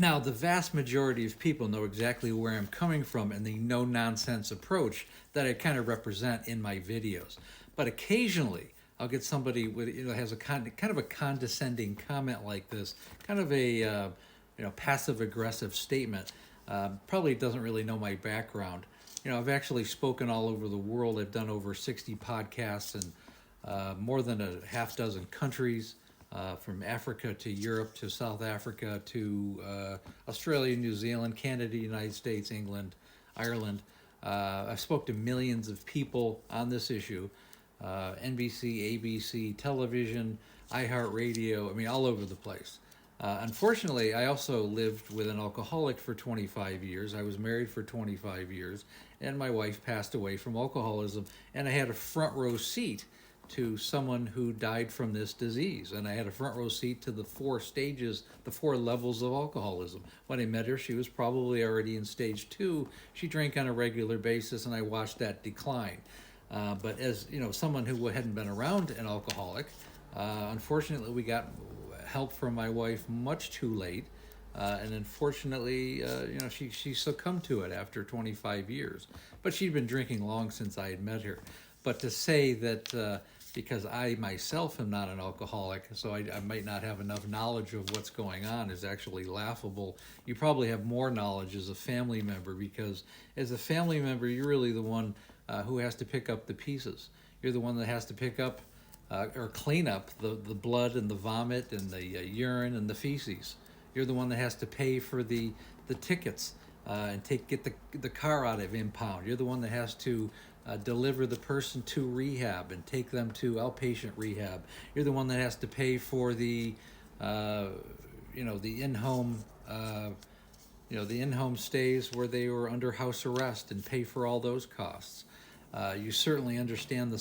Now, the vast majority of people know exactly where I'm coming from and the no nonsense approach that I kind of represent in my videos. But occasionally, I'll get somebody with has a kind of a condescending comment like this, kind of a passive aggressive statement. Probably doesn't really know my background. I've actually spoken all over the world. I've done over 60 podcasts in more than a half dozen countries, from Africa to Europe to South Africa to Australia, New Zealand, Canada, United States, England, Ireland. I've spoke to millions of people on this issue. NBC, ABC, television, iHeartRadio, I mean, all over the place. Unfortunately, I also lived with an alcoholic for 25 years. I was married for 25 years, and my wife passed away from alcoholism, and I had a front row seat to someone who died from this disease. And I had a front row seat to the 4 stages, the 4 levels of alcoholism. When I met her, she was probably already in stage 2. She drank on a regular basis, and I watched that decline. But as someone who hadn't been around an alcoholic, unfortunately, we got help from my wife much too late, and unfortunately, she succumbed to it after 25 years. But she'd been drinking long since I had met her. But to say that because I myself am not an alcoholic, so I might not have enough knowledge of what's going on, is actually laughable. You probably have more knowledge as a family member, because as a family member, you're really the one who has to pick up the pieces. You're the one that has to pick up or clean up the blood and the vomit and the urine and the feces. You're the one that has to pay for the tickets and get the car out of impound. You're the one that has to deliver the person to rehab and take them to outpatient rehab. You're the one that has to pay for the in-home the in-home stays where they were under house arrest, and pay for all those costs. You certainly understand the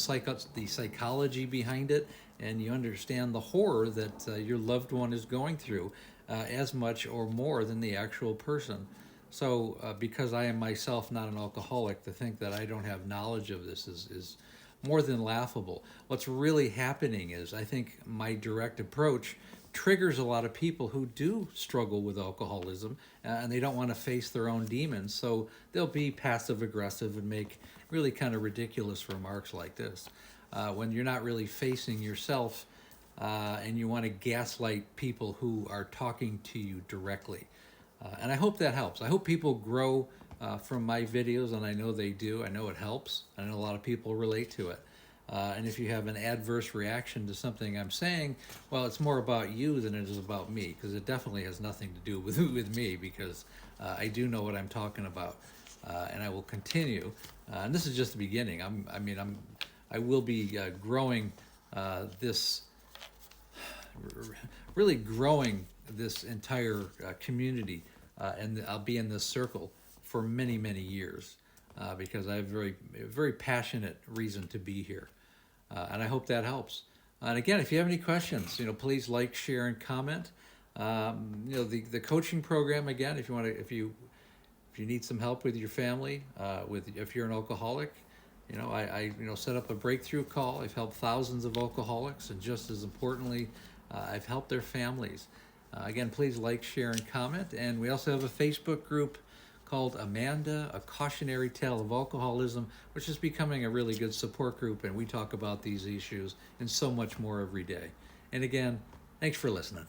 psychology behind it, and you understand the horror that your loved one is going through, as much or more than the actual person. So because I am myself not an alcoholic, to think that I don't have knowledge of this is more than laughable. What's really happening is, I think my direct approach triggers a lot of people who do struggle with alcoholism, and they don't want to face their own demons, so they'll be passive aggressive and make really kind of ridiculous remarks like this, when you're not really facing yourself, and you want to gaslight people who are talking to you directly. And I hope that helps. I hope people grow from my videos, and I know they do. I know it helps. I know a lot of people relate to it. And if you have an adverse reaction to something I'm saying, well, it's more about you than it is about me, because it definitely has nothing to do with me, because I do know what I'm talking about, and I will continue. And this is just the beginning. I will be growing this, really growing this entire community, and I'll be in this circle for many, many years, because I have very passionate reason to be here. And I hope that helps. And again, if you have any questions, please like, share, and comment. The coaching program, again, if you need some help with your family, if you're an alcoholic, I set up a breakthrough call. I've helped thousands of alcoholics, and just as importantly, I've helped their families. Again, please like, share, and comment. And we also have a Facebook group called Amanda, A Cautionary Tale of Alcoholism, which is becoming a really good support group, and we talk about these issues and so much more every day. And again, thanks for listening.